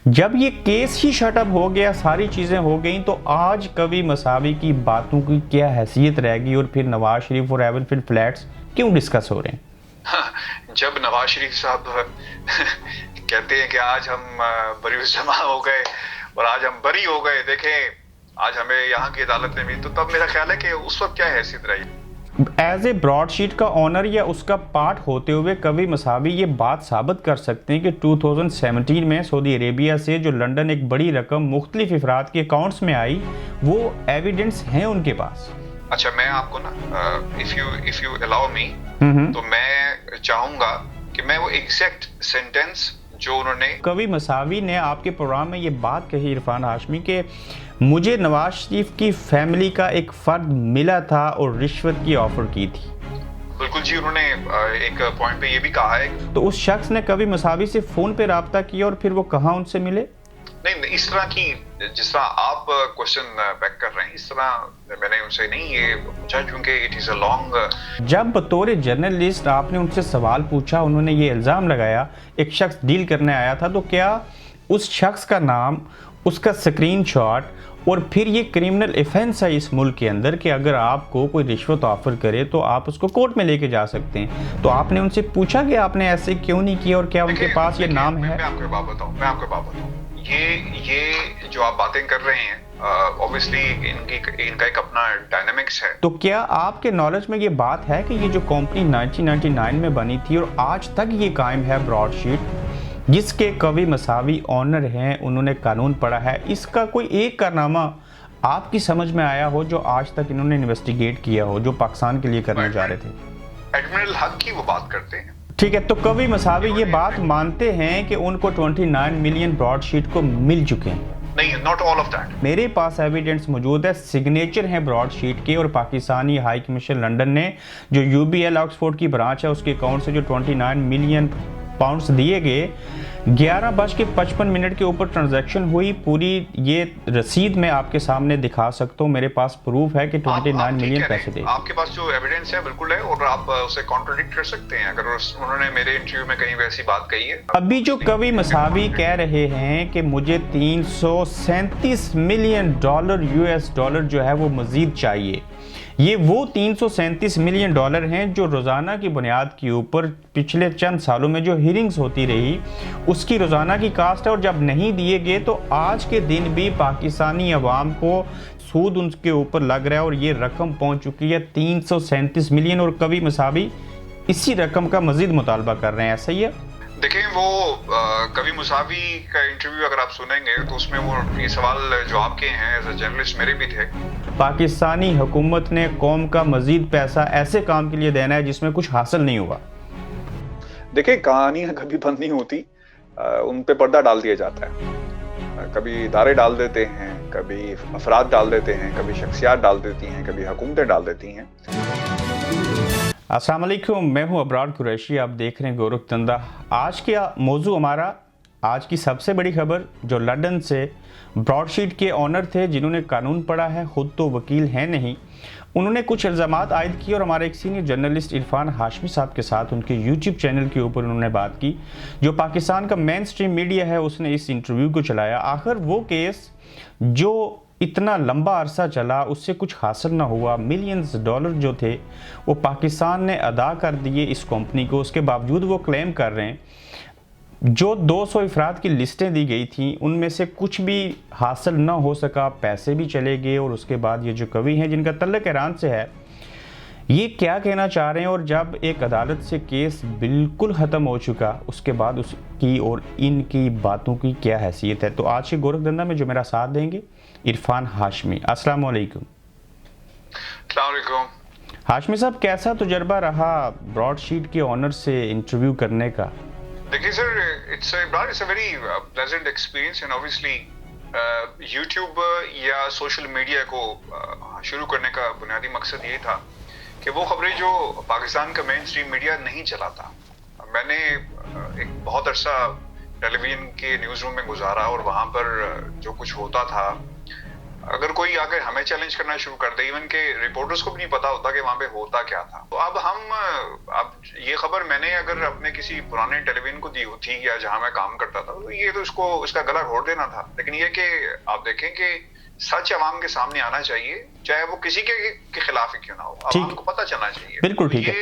जब ये केस ही शटअप हो गया, सारी चीज़ें हो गई, तो आज कवि मसावी की बातों की क्या हैसियत रहेगी और फिर नवाज शरीफ और हेवनफील्ड फ्लैट्स क्यों डिस्कस हो रहे हैं? जब नवाज शरीफ साहब कहते हैं कि आज हम बरी जमा हो गए और आज हम बरी हो गए, देखें आज हमें यहाँ की अदालत ने भी, तो तब मेरा ख्याल है कि उस वक्त क्या हैसियत रही। एज ए ब्रॉडशीट का ऑनर या उसका पार्ट होते हुए कवि मसावी ये बात साबित कर सकते हैं कि 2017 में सऊदी अरेबिया से जो लंदन एक बड़ी रकम मुख्तलिफ अफराद के अकाउंट्स में आई, वो एविडेंस हैं उनके पास। अच्छा, मैं आपको ना इफ यू अलाउ मी, तो मैं चाहूंगा कि मैं वो एग्जैक्ट सेंटेंस जो उन्होंने कवि मसावी ने आपके प्रोग्राम में ये बात कही इरफान हाशमी के मुझे नवाज शरीफ की फैमिली का एक फर्द मिला था और रिश्वत की ऑफर की थी। बिल्कुल जी, उन्होंने एक पॉइंट पे ये भी कहा है। तो उस शख्स ने कवि मसावी से फोन पे राब्ता किया और फिर वो कहाँ उनसे मिले? नहीं, इस तरह की, जिस तरह आप क्वेश्चन बैक कर रहे हैं, इस तरह मैंने उनसे नहीं ये पूछा, क्योंकि इट इज अ लॉन्ग। जब बतौर जर्नलिस्ट आपने उनसे सवाल पूछा, उन्होंने ये इल्ज़ाम लगाया एक शख्स डील करने आया था, तो क्या उस शख्स का नाम, उसका स्क्रीनशॉट और फिर ये क्रिमिनल ऑफेंस है इस मुल्क के अंदर कि अगर आपको कोई रिश्वत ऑफर करे तो आप उसको कोर्ट में लेके जा सकते हैं, तो आपने उनसे पूछा कि आपने ऐसे क्यों नहीं किया और क्या उनके पास ये नाम है? मैं आपको बात बताऊं, ये जो आप बातें कर रहे हैं, ऑब्वियसली इनका एक अपना डायनामिक्स है। तो क्या आपके नॉलेज में ये बात है कि ये जो कंपनी 1999 में बनी थी और आज तक ये कायम है ब्रॉडशीट, जिसके कवि मसावी ऑनर हैं, उन्होंने कानून पढ़ा है, इसका कोई एक कारनामा आपकी समझ में आया हो जो आज तक इन्होंने इन्वेस्टिगेट किया हो, जो पाकिस्तान के लिए करने जा रहे थे? एडमिरल हक की वो बात करते हैं। ठीक है, तो कवि मसावी ये बात मानते हैं कि उनको 29 मिलियन ब्रॉडशीट को मिल चुके हैं? नहीं, नॉट ऑल ऑफ दैट। मेरे पास एविडेंस मौजूद है, सिग्नेचर है ब्रॉडशीट के, और पाकिस्तानी हाई कमीशन लंदन ने जो यूबीएल ऑक्सफोर्ड की ब्रांच है उसके अकाउंट से जो 29 मिलियन पाउंड्स दिए गए, 11:55 के ऊपर ट्रांजैक्शन हुई। पूरी ये रसीद मैं आपके सामने दिखा सकता हूँ, मेरे पास प्रूफ है कि 29 मिलियन पैसे दे। आपके पास जो एविडेंस है बिल्कुल है, और आप उसे कॉन्ट्रडिक्ट कर सकते हैं अगर उन्होंने मेरे इंटरव्यू में कहीं वैसी बात कही है। अभी जो कवि मसावी कह रहे हैं कि मुझे 337 मिलियन डॉलर यूएस डॉलर जो है वो मजीद चाहिए, ये वो 337 मिलियन डॉलर हैं जो रोज़ाना की बुनियाद के ऊपर पिछले चंद सालों में जो हियरिंग्स होती रही उसकी रोज़ाना की कास्ट है, और जब नहीं दिए गए तो आज के दिन भी पाकिस्तानी अवाम को सूद उनके ऊपर लग रहा है, और ये रकम पहुंच चुकी है 337 मिलियन, और कवि मसावी इसी रकम का मजीद मुतालबा कर रहे हैं। ऐसा ही है? देखें, वो कवि मुसावी का इंटरव्यू अगर आप सुनेंगे तो उसमें वो ये सवाल जो आपके हैं एज अ जर्नलिस्ट मेरे भी थे। पाकिस्तानी हुकूमत ने कौम का मजीद पैसा ऐसे काम के लिए देना है जिसमें कुछ हासिल नहीं हुआ। देखिए, कहानी कभी बंद नहीं होती, उन पे पर्दा डाल दिया जाता है। कभी इदारे डाल देते हैं, कभी अफराद डाल देते हैं, कभी शख्सियात डाल देती हैं, कभी हुकूमतें डाल देती हैं। अस्सलाम वालेकुम, मैं हूं अबरार कुरैशी, आप देख रहे हैं गोरख धंधा। आज के मौजू हमारा, आज की सबसे बड़ी खबर, जो लंदन से ब्रॉडशीट के ऑनर थे जिन्होंने कानून पढ़ा है, खुद तो वकील हैं नहीं, उन्होंने कुछ इल्ज़ामात आयद किए और हमारे एक सीनियर जर्नलिस्ट इरफान हाशमी साहब के साथ उनके यूट्यूब चैनल के ऊपर उन्होंने बात की। जो पाकिस्तान का मेन स्ट्रीम मीडिया है उसने इस इंटरव्यू को चलाया। आखिर वो केस जो इतना लंबा अरसा चला उससे कुछ हासिल ना हुआ, मिलियंस डॉलर जो थे वो पाकिस्तान ने अदा कर दिए इस कंपनी को, उसके बावजूद वो क्लेम कर रहे हैं जो 200 अफराद की लिस्टें दी गई थी उनमें से कुछ भी हासिल ना हो सका, पैसे भी चले गए। और उसके बाद ये जो कवि हैं जिनका तल्लुक ईरान से है, ये क्या कहना चाह रहे हैं, और जब एक अदालत से केस बिल्कुल ख़त्म हो चुका उसके बाद उसकी और इनकी बातों की क्या हैसियत है। तो आज के गोरख धंधा में जो मेरा साथ देंगे इरफान हाशमी। अस्सलाम वालेकुम। हाशमी साहब, कैसा तजुर्बा रहा ब्रॉडशीट के ऑनर से इंटरव्यू करने का? देखिए sir, it's a very pleasant experience, and obviously YouTube या सोशल मीडिया को शुरू करने का बुनियादी मकसद ये था कि वो खबरें जो पाकिस्तान का मेन स्ट्रीम मीडिया नहीं चलाता। मैंने एक बहुत अरसा टेलीविजन के न्यूज़ रूम में गुजारा और वहाँ पर जो कुछ होता था अगर कोई आकर हमें चैलेंज करना शुरू कर दे, इवन के रिपोर्टर्स को भी नहीं पता होता कि वहां पे होता क्या था। तो अब ये खबर मैंने अगर अपने किसी पुराने टेलीविजन को दी होती या जहां मैं काम करता था, तो ये तो इसका गला घोट देना था। लेकिन ये कि आप देखें कि सच अवाम के सामने आना चाहिए, चाहे वो किसी के खिलाफ ही क्यों ना हो, अवाम को पता चलना चाहिए। बिल्कुल ठीक है।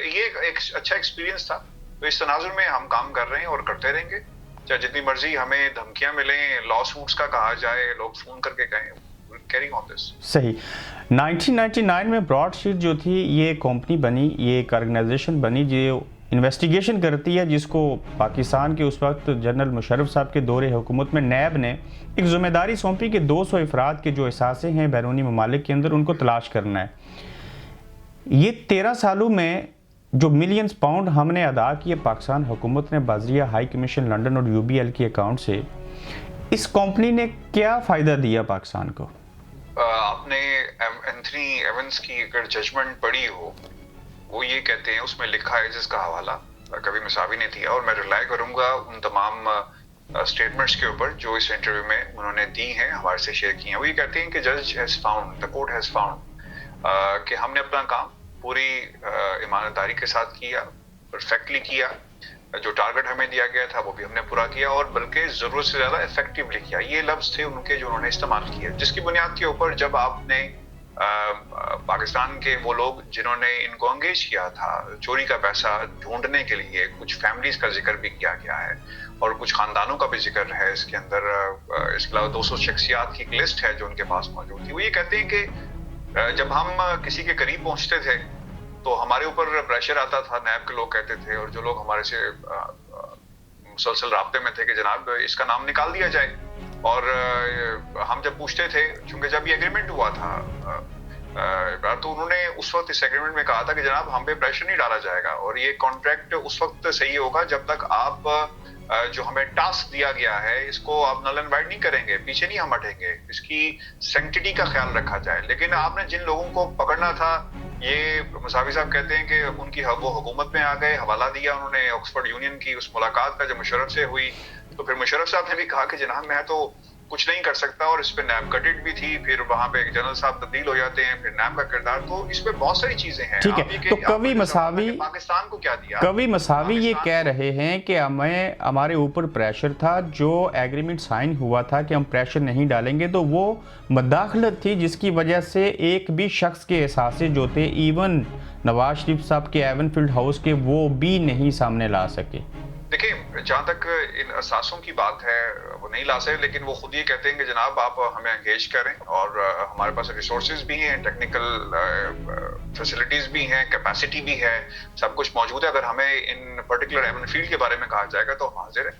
ये एक अच्छा एक्सपीरियंस था। तो इस तनाजुर में हम काम कर रहे हैं और करते रहेंगे, चाहे जितनी मर्जी हमें धमकियां मिलें, लॉ सूट्स का कहा जाए, लोग फोन करके कहें, कैरिंग ऑन दिस। सही। 1999 में ब्रॉडशीट जो थी ये कंपनी बनी, ये एक ऑर्गेनाइजेशन बनी जो इन्वेस्टिगेशन करती है, जिसको पाकिस्तान के उस वक्त जनरल मुशर्रफ साहब के दौरे हुकूमत में नैब ने एक जिम्मेदारी सौंपी कि 200 अफराद के जो एहसासे हैं बैरूनी ममालिक के अंदर, उनको तलाश करना है। ये 13 सालों में जो मिलियंस पाउंड हमने अदा किए पाकिस्तान हुकूमत ने बाज़रिया हाई कमीशन लंदन और UBL के अकाउंट से, इस कंपनी ने क्या फ़ायदा दिया पाकिस्तान को? आपने एंथनी एवंस की अगर जजमेंट पढ़ी हो, वो ये कहते हैं, उसमें लिखा है जिसका हवाला कभी मसावी ने दिया, और मैं रिलाई करूंगा उन तमाम स्टेटमेंट्स के ऊपर जो इस इंटरव्यू में उन्होंने दी हैं, हमारे से शेयर की हैं। वो ये कहते हैं कि जज has found, the court has found कि हमने अपना काम पूरी ईमानदारी के साथ किया, परफेक्टली किया, जो टारगेट हमें दिया गया था वो भी हमने पूरा किया, और बल्कि जरूरत से ज्यादा इफेक्टिवली किया। ये लफ्ज थे उनके जो उन्होंने इस्तेमाल किए, जिसकी बुनियाद के ऊपर जब आपने पाकिस्तान के वो लोग जिन्होंने इनको एंगेज किया था चोरी का पैसा ढूंढने के लिए, कुछ फैमिलीज का जिक्र भी किया गया है और कुछ खानदानों का भी जिक्र है इसके अंदर। इसके अलावा 200 शख्सियात की एक लिस्ट है जो उनके पास मौजूद थी। वो ये कहते हैं कि जब हम किसी के करीब पहुंचते थे तो हमारे ऊपर प्रेशर आता था, नैब के लोग कहते थे, और जो लोग हमारे से मुसलसल राब्ते में थे कि जनाब इसका नाम निकाल दिया जाए। और हम जब पूछते थे, क्योंकि जब ये एग्रीमेंट हुआ था तो उन्होंने उस वक्त इस एग्रीमेंट में कहा था कि जनाब हम पे प्रेशर नहीं डाला जाएगा, और ये कॉन्ट्रैक्ट उस वक्त सही होगा जब तक आप जो हमें टास्क दिया गया है इसको आप नल एंड वाइड नहीं करेंगे, पीछे नहीं हम हटेंगे, इसकी सैंक्टिटी का ख्याल रखा जाए। लेकिन आपने जिन लोगों को पकड़ना था, ये मुसावी साहब कहते हैं कि उनकी वो हुकूमत में आ गए, हवाला दिया उन्होंने ऑक्सफोर्ड यूनियन की उस मुलाकात का जो मुशर्रफ से हुई। तो फिर मुशर्रफ साहब ने भी कहा कि जनाब मैं तो कुछ नहीं कर सकता, और इस पे नैब गटेड भी थी। फिर वहां पे जनरल साहब तब्दील हो जाते हैं, फिर नैब का किरदार, तो इसमें बहुत सारी चीजें हैं। ठीक है, तो कवि मसावी पाकिस्तान को क्या दिया? कवि मसावी ये कह रहे हैं कि हमारे ऊपर प्रेशर था, जो एग्रीमेंट साइन हुआ था कि हम प्रेशर नहीं डालेंगे, तो वो मदाखलत थी जिसकी वजह से एक भी शख्स के एहसासे जो थे, इवन नवाज शरीफ साहब के एवनफील्ड हाउस के, वो भी नहीं सामने ला सके। देखिए, जहां तक इन असासों की बात है वो नहीं ला सके, लेकिन वो खुद ये कहते हैं कि जनाब आप हमें एंगेज करें, और हमारे पास रिसोर्सेज भी हैं, टेक्निकल फैसिलिटीज भी हैं, कैपेसिटी भी है, सब कुछ मौजूद है। अगर हमें इन पर्टिकुलर एवनफील्ड के बारे में कहा जाएगा तो हम हाजिर है।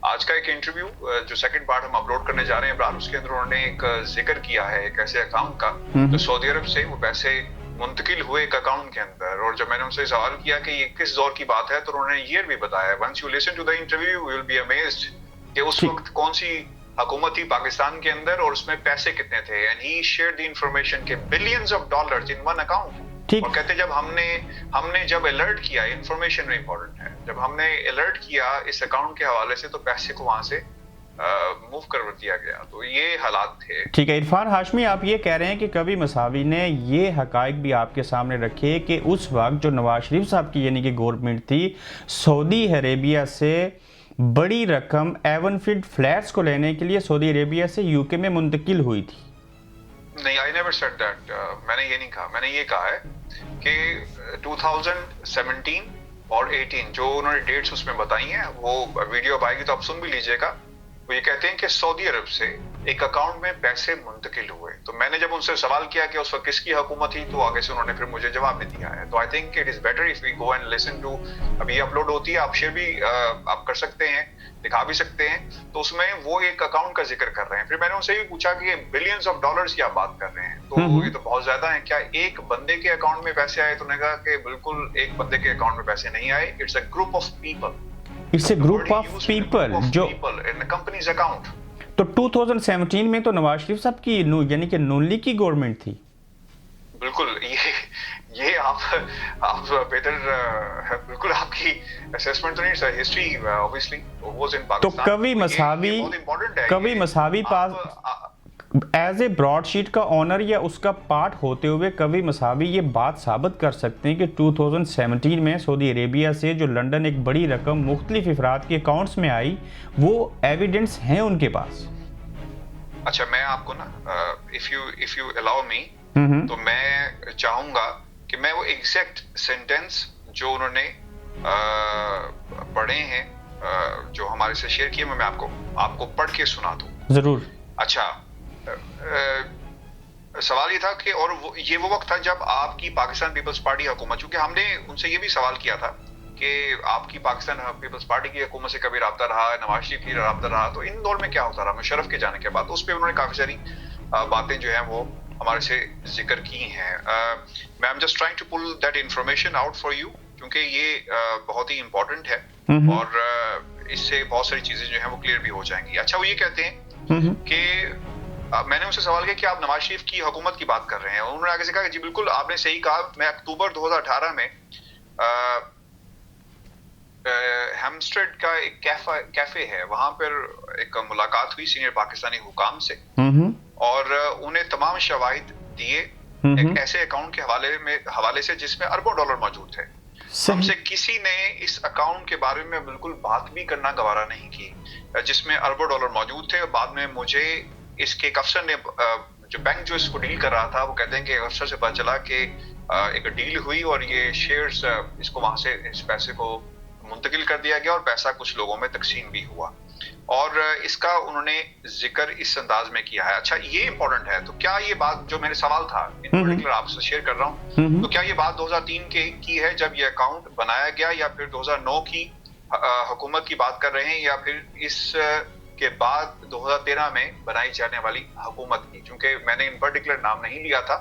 आज का एक इंटरव्यू जो सेकंड पार्ट हम अपलोड करने जा रहे हैं इमरान, उसके अंदर उन्होंने एक जिक्र किया है एक ऐसे अकाउंट का जो सऊदी अरब से वो पैसे मुंतकिल हुए एक अकाउंट के अंदर। और जब मैंने उनसे सवाल किया कि ये किस दौर की बात है, तो उन्होंने ईयर भी बताया। Once you listen to the interview you will be amazed कि उस वक्त कौन सी हुकूमत थी पाकिस्तान के अंदर और उसमें पैसे कितने थे। And he shared the information के billions of dollars in one account. और कहते जब हमने जब अलर्ट किया, इंफॉर्मेशन इंपॉर्टेंट है, जब हमने अलर्ट किया इस अकाउंट के हवाले से, तो पैसे को वहां से मूव कर दिया गया। तो ये हालात थे। ठीक है, इरफान हाशमी, आप ये कह रहे हैं कि कवि मसावी ने ये हकाइक भी आपके सामने रखे कि उस वक्त जो नवाज शरीफ साहब की यानी कि गवर्नमेंट थी, सऊदी अरेबिया से बड़ी रकम एवनफील्ड फ्लैट्स को लेने के लिए सऊदी अरेबिया से यूके में मुंतकिल हुई थी। नहीं, आई नेवर सेड दैट। मैंने ये नहीं कहा। मैंने ये कहा है कि 2017 और 18 जो उन्होंने डेट्स उसमें बताई हैं, वो वीडियो आएगी तो आप सुन भी लीजिएगा। वो ये कहते हैं कि सऊदी अरब से एक अकाउंट में पैसे मुंतकिल हुए। तो मैंने जब उनसे सवाल किया कि उस वक्त किसकी हुकूमत थी, तो आगे से उन्होंने फिर मुझे जवाब भी दिया है। तो I think it is better if we go and listen to, अभी ये अपलोड होती है, आप शेयर भी आप कर सकते हैं, दिखा भी सकते हैं। तो उसमें वो एक अकाउंट का जिक्र कर रहे हैं। फिर मैंने उनसे भी पूछा कि बिलियंस ऑफ डॉलर्स की आप बात कर रहे हैं, तो ये तो बहुत ज्यादा है, क्या एक बंदे के अकाउंट में पैसे आए? तो उन्होंने कहा कि बिल्कुल एक बंदे के अकाउंट में पैसे नहीं आए, it's a group of people. It's a group of people जो इन कंपनीज अकाउंट। तो 2017 में तो नवाज शरीफ साहब की यानी कि नून लीग की गवर्नमेंट थी। बिल्कुल, ये आप बेहतर बिल्कुल आपकी असेसमेंट तो नहीं, हिस्ट्री ऑब्वियसली वाज इन तो पाकिस्तान। कवि मसावी एज ए ब्रॉडशीट का ऑनर या उसका पार्ट होते हुए कभी मसावी ये बात साबित कर सकते हैं कि 2017 में सऊदी अरेबिया से जो लंदन एक बड़ी रकम मुख्तलिफ अफराद के अकाउंट्स में आई, वो एविडेंस हैं उनके पास? अच्छा, मैं आपको ना इफ यू अलाउ मी, तो मैं चाहूंगा कि मैं वो एग्जैक्ट सेंटेंस जो उन्होंने पढ़े हैं, जो हमारे से शेयर किए, मैं आपको पढ़ के सुना दूं। जरूर। अच्छा, सवाल ये था कि और ये वो वक्त था जब आपकी पाकिस्तान पीपल्स पार्टी हुकूमत, चूंकि हमने उनसे ये भी सवाल किया था कि आपकी पाकिस्तान पीपल्स पार्टी की हुकूमत से कभी रब्ता रहा, नवाज शरीफ की रब्ता रहा, तो इन दौर में क्या होता रहा मुशर्रफ के जाने के बाद? उस पर उन्होंने काफी सारी बातें जो हैं वो हमारे से जिक्र की हैं। मैं I am just trying to pull that information out for you, क्योंकि ये बहुत ही इंपॉर्टेंट है और इससे बहुत सारी चीजें जो हैं वो क्लियर भी हो जाएंगी। अच्छा, वो ये कहते हैं कि मैंने उनसे सवाल किया कि आप नवाज शरीफ की हुकूमत की बात कर रहे हैं। उन्होंने आगे से कहा कि जी बिल्कुल, आपने सही कहा। मैं अक्टूबर 2018 में हेम्स्टेड का एक कैफे है, वहां पर एक मुलाकात हुई सीनियर पाकिस्तानी हुकाम से, और उन्हें तमाम शवाहिद दिए एक ऐसे अकाउंट के हवाले से जिसमें अरबों डॉलर मौजूद थे। हमसे किसी ने इस अकाउंट के बारे में बिल्कुल बात भी करना गवारा नहीं की, जिसमें अरबों डॉलर मौजूद थे। बाद में मुझे इसके एक अफसर ने, जो बैंक जो इसको डील कर रहा था, वो कहते हैं कि अफसर से पता चला कि एक डील हुई और ये शेयर्स, इसको वहां से इस पैसे को मुंतकिल कर दिया गया और पैसा कुछ लोगों में तकसीम भी हुआ, और इसका उन्होंने जिक्र इस अंदाज में किया है। अच्छा, ये इंपॉर्टेंट है। तो क्या ये बात, जो मेरे सवाल था इन पर्टिकुलर आपसे शेयर कर रहा हूँ, तो क्या ये बात 2003 की है जब ये अकाउंट बनाया गया, या फिर 2009 की हुकूमत की बात कर रहे हैं, या फिर इस के बाद 2013 में बनाई जाने वाली हुकूमत की? क्योंकि मैंने इन पर्टिकुलर नाम नहीं लिया था,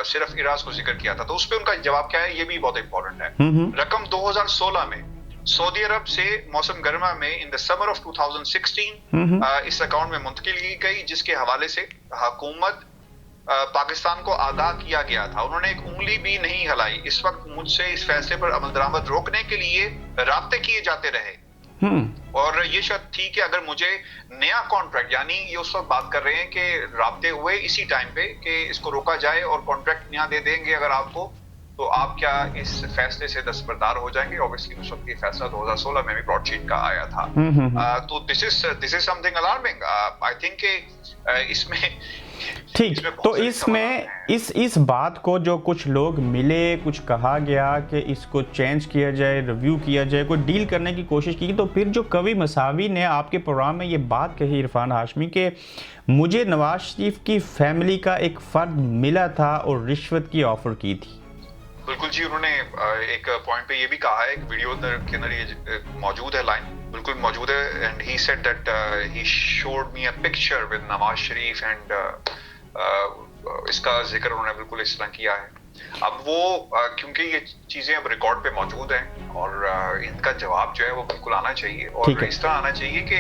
सिर्फ इराज को जिक्र किया था। तो उस पर उनका जवाब क्या है, ये भी बहुत इंपॉर्टेंट है। रकम 2016 में सऊदी अरब से मौसम गर्मा में इन द समर ऑफ 2016 इस अकाउंट में मुंतकिल की गई, जिसके हवाले से हुकूमत पाकिस्तान को आगाह किया गया था। उन्होंने एक उंगली भी नहीं हिलाई। इस वक्त मुझसे इस फैसले पर अमल दरामद रोकने के लिए राब्ते किए जाते रहे, और ये शर्त थी कि अगर मुझे नया कॉन्ट्रैक्ट, यानी ये उस वक्त बात कर रहे हैं कि राब्ते हुए इसी टाइम पे कि इसको रोका जाए और कॉन्ट्रैक्ट नया दे देंगे अगर आपको, तो आप क्या इस फैसले से दस्तबरदार हो जाएंगे? ऑब्वियसली उस वक्त ये फैसला 2016 में भी ब्रॉडशीट का आया था। तो this is something alarming. I think इसमें ठीक, तो इसमें इस बात को जो कुछ लोग मिले, कुछ कहा गया कि इसको चेंज किया जाए, रिव्यू किया जाए, कोई डील करने की कोशिश की, तो फिर जो कवि मसावी ने आपके प्रोग्राम में ये बात कही इरफान हाशमी के मुझे नवाज शरीफ की फैमिली का एक फर्द मिला था और रिश्वत की ऑफर की थी। बिल्कुल जी, उन्होंने एक पॉइंट पे ये भी कहा है, एक वीडियो के अंदर ये मौजूद है, लाइन बिल्कुल मौजूद है, and he said that he showed me a picture with Nawaz Sharif, and इसका जिक्र उन्होंने बिल्कुल इस तरह किया है। अब वो क्योंकि ये चीजें अब रिकॉर्ड पे मौजूद हैं, और इनका जवाब जो है वो बिल्कुल आना चाहिए, और इस तरह आना चाहिए कि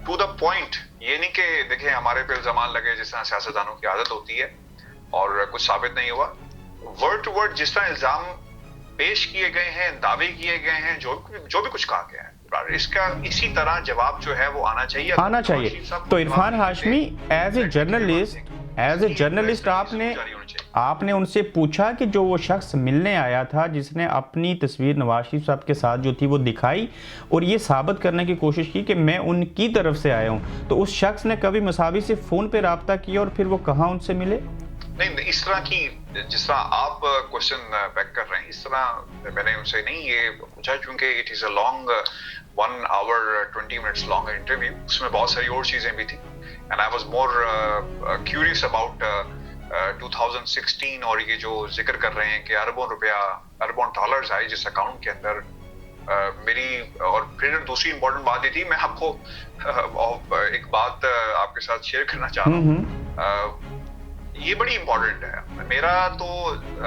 टू द पॉइंट। ये नहीं कि देखें हमारे पे इल्जाम लगे, जिस तरह सियासतदानों की आदत होती है, और कुछ साबित नहीं हुआ। वर्ड टू वर्ड जिस तरह इल्जाम पेश किए गए हैं, दावे किए गए हैं, जो भी कुछ कहा गया है, इसका इसी तरह जवाब जो है वो आना चाहिए। तो Irfan Hashmi, as a journalist आपने उनसे पूछा कि जो वो शख्स मिलने आया था, जिसने अपनी तस्वीर नवाज शरीफ साहब के साथ जो थी वो दिखाई और ये साबित करने की कोशिश की कि मैं उनकी तरफ से आया हूँ, तो उस शख्स ने कभी मसावी से फोन पे राब्ता किया और फिर वो कहाँ उनसे मिले? नहीं, इस तरह की, जिस तरह आप क्वेश्चन बैक कर रहे हैं, इस तरह मैंने उनसे नहीं ये पूछा, क्योंकि it is a long 1 hour 20 minutes long interview, उसमें बहुत सारी और चीजें भी थी, and I was more curious about 2016, और ये जो जिक्र कर रहे हैं कि अरबों डॉलर्स आए जिस अकाउंट के अंदर, मेरी, और फिर दूसरी इंपॉर्टेंट बात ये थी, मैं आपको एक बात आपके साथ शेयर करना चाह रहा हूँ। ये बड़ी इंपॉर्टेंट है। मेरा तो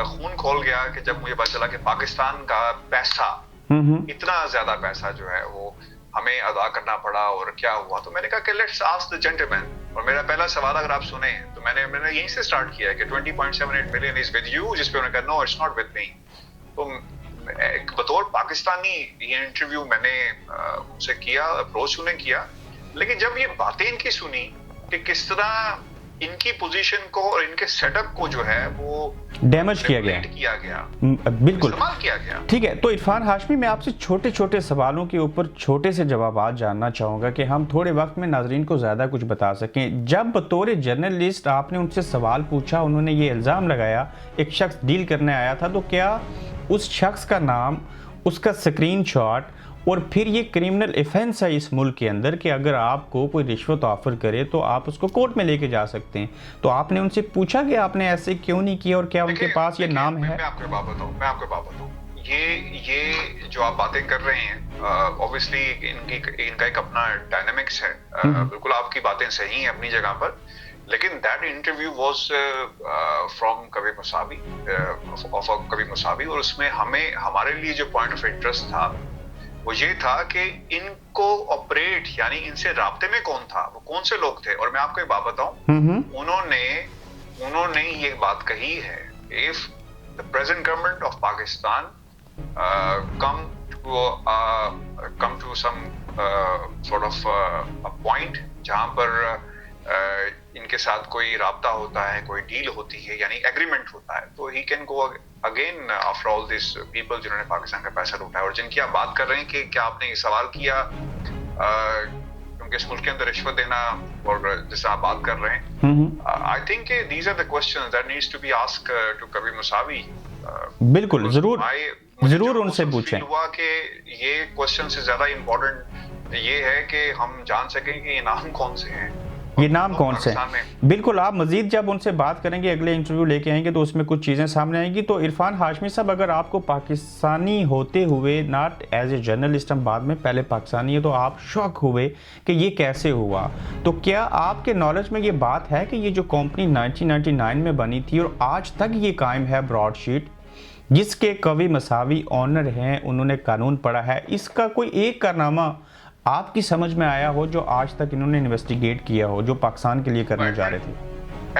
खून खोल गया कि जब मुझे पता चला कि पाकिस्तान का पैसा, इतना ज्यादा पैसा जो है वो हमें अदा करना पड़ा, और क्या हुआ। तो मैंने कहा कि लेट्स आस्क द जेंटलमैन, और मेरा पहला सवाल अगर आप सुने तो मैंने यहीं से स्टार्ट किया कि 20.78 मिलियन इज विद यू, जिस पे उन्होंने कहा no it's not with me. तो एक बतौर पाकिस्तानी ये इंटरव्यू मैंने उनसे किया, अप्रोच उन्हें किया, लेकिन जब ये बातें इनकी सुनी, कि किस तरह इनकी पोजीशन को और इनके सेटअप को जो है वो डैमेज किया गया बिल्कुल इस्तेमाल किया गया। ठीक है, तो इरफान हाशमी, मैं आपसे छोटे छोटे सवालों के ऊपर छोटे से जवाब जानना चाहूँगा कि हम थोड़े वक्त में नाजरीन को ज़्यादा कुछ बता सकें। जब बतौर जर्नलिस्ट आपने उनसे सवाल पूछा, उन्होंने ये इल्ज़ाम लगाया एक शख्स डील करने आया था, तो क्या उस शख्स का नाम, उसका स्क्रीनशॉट और फिर ये क्रिमिनल ऑफेंस है इस मुल्क के अंदर कि अगर आपको कोई रिश्वत ऑफर करे तो आप उसको कोर्ट में लेके जा सकते हैं, तो आपने उनसे पूछा कि आपने ऐसे क्यों नहीं किया और क्या उनके पास ये नाम है? मैं आपको बात बताऊं, ये जो आप बातें कर रहे हैं, ऑब्वियसली इनका एक अपना डायनामिक्स है। बिल्कुल आपकी बातें सही हैं अपनी जगह पर, लेकिन that interview was from Kabir Musavi, और उसमें हमारे लिए जो पॉइंट ऑफ इंटरेस्ट था वो ये था कि इनको ऑपरेट, यानी इनसे राब्ते में कौन था, वो कौन से लोग थे। और मैं आपको एक बात बताऊं, उन्होंने ये बात कही है, if the present government of Pakistan come to some sort of a point जहां पर इनके साथ कोई राब्ता होता है, कोई डील होती है, यानी एग्रीमेंट होता है, तो he can go again after all this people जिन्होंने पाकिस्तान का पैसा लूटा है। और जिनकी आप बात कर रहे हैं कि क्या आपने ये सवाल किया, क्योंकि इस मुल्क के अंदर रिश्वत देना और जिससे आप बात कर रहे हैं, I think these are the questions that needs to be asked to Kabir Musavi. बिल्कुल, जरूर उनसे पूछें। हुआ कि ये क्वेश्चन से ज्यादा इम्पोर्टेंट ये है कि हम जान सकें कि ये नाम कौन से हैं, ये नाम कौन से हैं। बिल्कुल, आप मजीद जब उनसे बात करेंगे, अगले इंटरव्यू लेके आएंगे, तो उसमें कुछ चीज़ें सामने आएंगी। तो इरफान हाशमी साहब, अगर आपको पाकिस्तानी होते हुए, नॉट एज ए जर्नलिस्ट, हम बाद में, पहले पाकिस्तानी है, तो आप शॉक हुए कि ये कैसे हुआ, तो क्या आपके नॉलेज में ये बात है कि ये जो कंपनी 1999 में बनी थी और आज तक ये कायम है, ब्रॉडशीट, जिसके कबीर मुसावी ऑनर हैं, उन्होंने कानून पढ़ा है, इसका कोई एक कारनामा आपकी समझ में आया हो जो आज तक इन्होंने इन्वेस्टिगेट किया हो, जो पाकिस्तान के लिए करने जा रहे थे?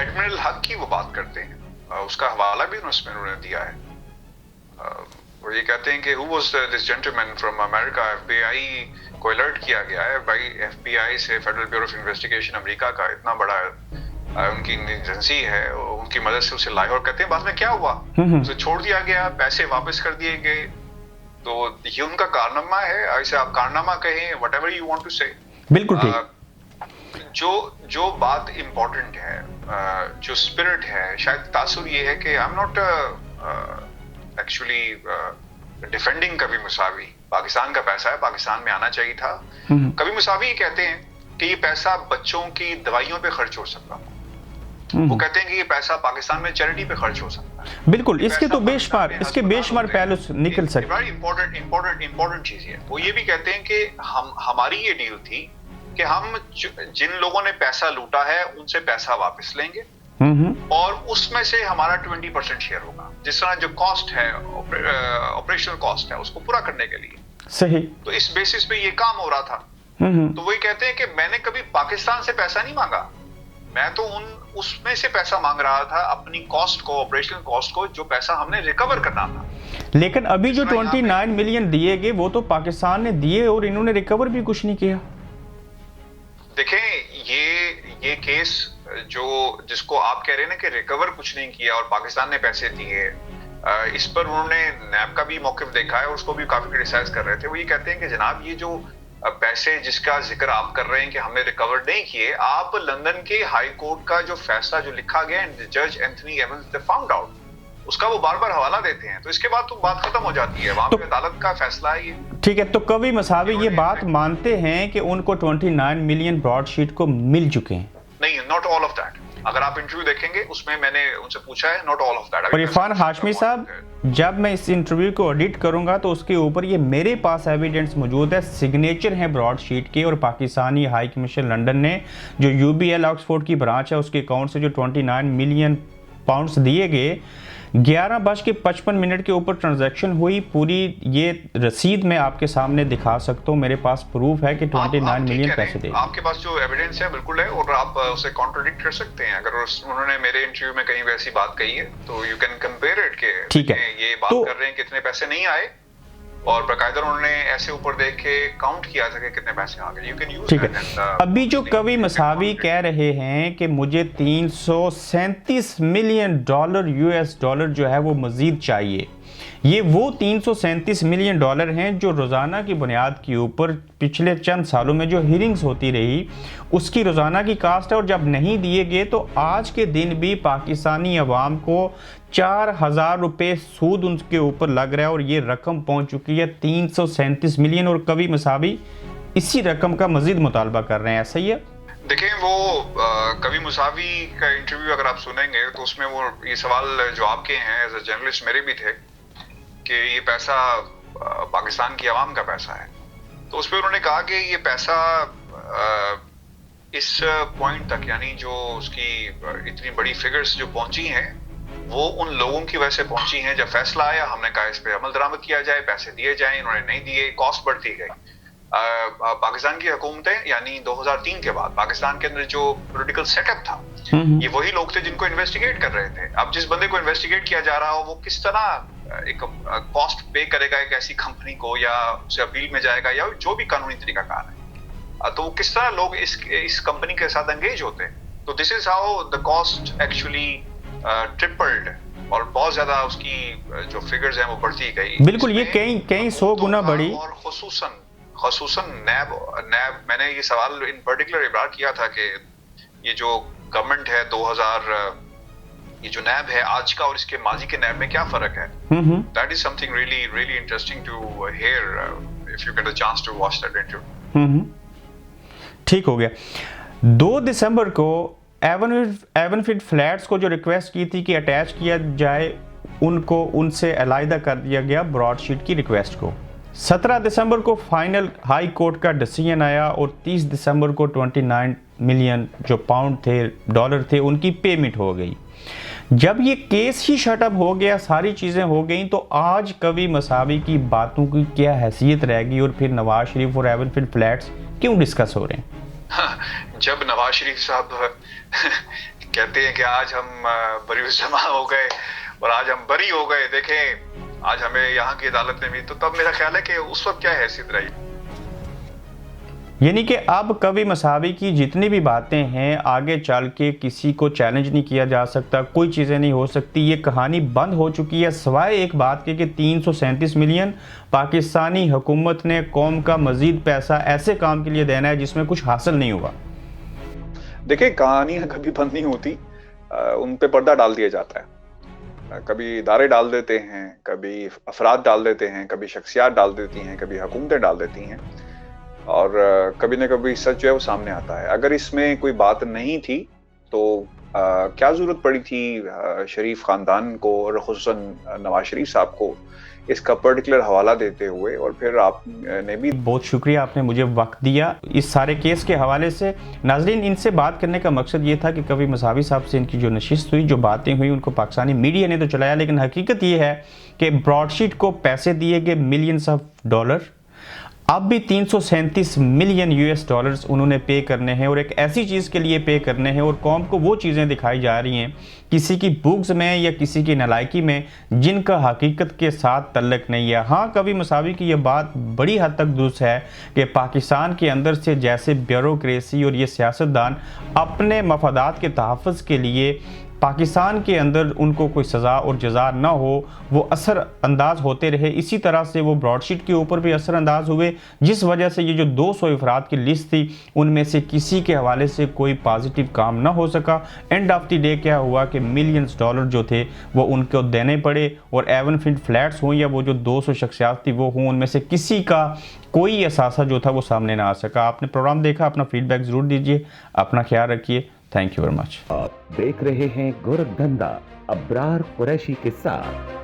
एडमिरल हक की वो बात करते हैं, उसका हवाला भी उन्होंने दिया है। वो ये कहते हैं कि who was this gentleman from America, FBI को अलर्ट किया गया है भाई, एफबीआई से, federal bureau of investigation America का, इतना बड़ा उनकी एजेंसी है, उनकी मदद से उसे लाए, और कहते हैं बाद में क्या हुआ, उसे छोड़ दिया गया, पैसे वापस कर दिए गए। तो ये उनका कारनामा है, ऐसे आप कारनामा कहें, व्हाटएवर यू वांट टू से। बिल्कुल ठीक। जो बात इंपॉर्टेंट है, जो स्पिरिट है, शायद तासुर ये है कि I am not actually defending Kabir Musavi. Pakistan का पैसा है, पाकिस्तान में आना चाहिए था। कबीर मुसावी कहते हैं कि ये पैसा बच्चों की दवाइयों पे खर्च हो सकता है, वो कहते हैं कि ये पैसा पाकिस्तान में चैरिटी पे खर्च हो सकता है। बिल्कुल, इसके तो बेशुमार पहलू निकल सकते हैं। इंपॉर्टेंट चीज है। वो ये भी कहते हैं कि हमारी ये डील थी कि हम जिन लोगों ने पैसा लूटा है उनसे पैसा वापस लेंगे और उसमें से हमारा 20% शेयर होगा, जिस तरह जो कॉस्ट है, ऑपरेशनल कॉस्ट है, उसको पूरा करने के लिए। सही। तो इस बेसिस पे ये काम हो रहा था। तो वही कहते हैं कि मैंने कभी पाकिस्तान से पैसा नहीं मांगा, मैं तो उसमें से पैसा मांग रहा था, अपनी कॉस्ट को, ऑपरेशनल कॉस्ट को, जो पैसा हमने रिकवर करना था। लेकिन अभी जो 29 मिलियन दिए गए वो तो पाकिस्तान ने दिए और इन्होंने रिकवर भी कुछ नहीं किया। देखें, ये केस जिसको आप कह रहे हैं ना कि रिकवर कुछ नहीं किया और पाकिस्तान ने पैसे दिए, इस पर उन्होंने नैब का भी मौक़िफ़ देखा है और उसको भी काफी क्रिटिसाइज कर रहे थे। वो ये कहते हैं कि जनाब, ये जो पैसे जिसका जिक्र आप कर रहे हैं कि हमने रिकवर नहीं किए, आप लंदन के हाई कोर्ट का जो फैसला जो लिखा गया, जज Anthony Evans they found out, उसका वो बार बार हवाला देते हैं, तो इसके बाद तो बात खत्म हो जाती है, वहां पे अदालत का फैसला है ये। ठीक है, तो कबीर मुसावी ये बात मानते हैं कि उनको 29 मिलियन ब्रॉडशीट को मिल चुके हैं? नहीं, नॉट ऑल ऑफ दैट। अगर आप इंटरव्यू देखेंगे उसमें मैंने उनसे पूछा है, नॉट ऑल ऑफ दैट। और इरफान हाशमी साहब, जब मैं इस इंटरव्यू को एडिट करूंगा तो उसके ऊपर ये मेरे पास एविडेंस मौजूद है, सिग्नेचर है ब्रॉडशीट के, और पाकिस्तानी हाई कमीशन लंदन ने जो यूबीएल ऑक्सफोर्ड की ब्रांच है उसके अकाउंट से जो 29 मिलियन पाउंड्स दिए गए, 11:55 के ऊपर ट्रांजैक्शन हुई पूरी। ये रसीद मैं आपके सामने दिखा सकता हूँ, मेरे पास प्रूफ है कि 29 मिलियन पैसे दे। आपके पास जो एविडेंस है बिल्कुल है, और आप उसे कॉन्ट्रडिक्ट कर सकते हैं। अगर उन्होंने मेरे इंटरव्यू में कहीं वैसी बात कही है तो यू कैन कंपेयर इट के, ठीक है, ये बात कर रहे हैं कितने पैसे नहीं आए, और बाकायदा उन्होंने ऐसे ऊपर देख के काउंट किया था कि कितने पैसे आ गए। यू कैन यूज ठीक है। अभी जो कवि मसावी कह रहे हैं कि मुझे 337 मिलियन डॉलर यूएस डॉलर जो है वो मजीद चाहिए, ये वो 337 मिलियन डॉलर हैं जो रोज़ाना की बुनियाद के ऊपर पिछले चंद सालों में जो हियरिंग्स होती रही उसकी रोज़ाना की कास्ट है। और जब नहीं दिए गए तो आज के दिन भी पाकिस्तानी अवाम को 4,000 रुपये सूद उनके ऊपर लग रहा है और ये रकम पहुंच चुकी है 337 मिलियन। और कवि मसावी इसी रकम का मजीद मुतालबा कर रहे हैं, ऐसा ही है? देखें, वो कवि मुसावी का इंटरव्यू अगर आप सुनेंगे तो उसमें वो ये सवाल जो आपके हैं एज अ जर्नलिस्ट मेरे भी थे कि ये पैसा पाकिस्तान की आवाम का पैसा है। तो उस पर उन्होंने कहा कि ये पैसा इस पॉइंट तक, यानी जो उसकी इतनी बड़ी फिगर्स जो पहुंची हैं वो उन लोगों की वजह से पहुंची हैं। जब फैसला आया हमने कहा इस पे अमल दरामद किया जाए, पैसे दिए जाएं, इन्होंने नहीं दिए, कॉस्ट बढ़ती गई। पाकिस्तान की हुकूमतें यानी 2003 के बाद पाकिस्तान के अंदर जो पॉलिटिकल सेटअप था ये वही लोग थे जिनको इन्वेस्टिगेट कर रहे थे। अब जिस बंदे को इन्वेस्टिगेट किया जा रहा हो वो किस तरह एक कॉस्ट पे करेगा एक ऐसी कंपनी को, या उसे अपील में जाएगा, या जो भी कानूनी तरीकाकार है, तो किस तरह लोग इस कंपनी के साथ एंगेज होते हैं। तो this is how the cost actually tripled और बहुत ज्यादा उसकी जो फिगर्स हैं वो बढ़ती गई। बिल्कुल, ये कई 100 गुना बढ़ी। और खुसूसन नैब मैंने ये सवाल इन पर्टिकुलर इबार किया था कि ये जो गवर्नमेंट है 2000, ये जो नैब है आज का और इसके माजी के नैब में क्या फर्क है। That is something really really interesting to hear if you get a chance to watch that interview. ठीक हो गया। 2 दिसंबर को एवनफिल्ड फ्लैट्स को जो रिक्वेस्ट की थी कि अटैच किया जाए उनको उनसे अलहदा कर दिया गया ब्रॉडशीट की रिक्वेस्ट को। 17 दिसंबर को फाइनल हाई कोर्ट का डिसीजन आया और 30 दिसंबर को 29 मिलियन जो पाउंड थे, डॉलर थे, उनकी पेमेंट हो गई। जब ये केस ही शटअप हो गया, सारी चीज़ें हो गई, तो आज कवि मसावी की बातों की क्या हैसियत रहेगी और फिर नवाज शरीफ और एवनफिल्ड फ्लैट्स क्यों डिस्कस हो रहे हैं? जब नवाज शरीफ साहब कहते हैं कि आज हम बरी जमा हो गए और आज हम बरी हो गए, देखें आज हमें यहाँ की अदालत ने भी, तो तब मेरा ख्याल है कि उस वक्त क्या हैसियत रही। यानी कि अब कवि मसावी की जितनी भी बातें हैं आगे चल के किसी को चैलेंज नहीं किया जा सकता, कोई चीज़ें नहीं हो सकती, ये कहानी बंद हो चुकी है, सिवाय एक बात के कि 337 मिलियन पाकिस्तानी हुकूमत ने कौम का मजीद पैसा ऐसे काम के लिए देना है जिसमें कुछ हासिल नहीं हुआ। देखिए, कहानियां कभी बंद नहीं होती, उन पे पर्दा डाल दिया जाता है। कभी इदारे डाल देते हैं, कभी अफराद डाल देते हैं, कभी शख्सियात डाल देती हैं, कभी हुकूमतें डाल देती हैं, और कभी न कभी सच जो है वो सामने आता है। अगर इसमें कोई बात नहीं थी तो क्या जरूरत पड़ी थी शरीफ खानदान को और खुसूसन नवाज शरीफ साहब को इसका पर्टिकुलर हवाला देते हुए। और फिर आपने भी बहुत शुक्रिया, आपने मुझे वक्त दिया इस सारे केस के हवाले से। नाजरीन, इनसे बात करने का मकसद ये था कि कवि मसावी साहब से इनकी जो नशिस्त हुई, जो बातें हुई, उनको पाकिस्तानी मीडिया ने तो चलाया, लेकिन हकीकत ये है कि ब्रॉडशीट को पैसे दिए गए मिलियंस ऑफ डॉलर, अब भी 337 मिलियन यूएस डॉलर्स उन्होंने पे करने हैं और एक ऐसी चीज़ के लिए पे करने हैं, और कौम को वो चीज़ें दिखाई जा रही हैं किसी की बुग्स में या किसी की नालायकी में जिनका हकीकत के साथ तल्लक नहीं है। हाँ, कवि मसावी की ये बात बड़ी हद तक दुरुस्त है कि पाकिस्तान के अंदर से जैसे ब्यूरोक्रेसी और ये सियासतदान अपने मफादात के तहफ़्फ़ुज़ के लिए पाकिस्तान के अंदर उनको कोई सज़ा और जज़ा ना हो वो असर अंदाज होते रहे, इसी तरह से वो ब्रॉडशीट के ऊपर भी असर अंदाज हुए, जिस वजह से ये जो 200 अफराद की लिस्ट थी उनमें से किसी के हवाले से कोई पॉजिटिव काम ना हो सका। एंड ऑफ द डे क्या हुआ कि मिलियंस डॉलर जो थे वो उनको देने पड़े, और एवनफिल्ड फ्लैट्स हों या वो जो 200 शख्सियात थी वो हों, उनमें से किसी का कोई असासा जो था वो सामने ना आ सका। आपने प्रोग्राम देखा, अपना फीडबैक ज़रूर दीजिए, अपना ख्याल रखिए। Thank you very much. आप देख रहे हैं गोरखधंधा अब्रार कुरैशी के साथ।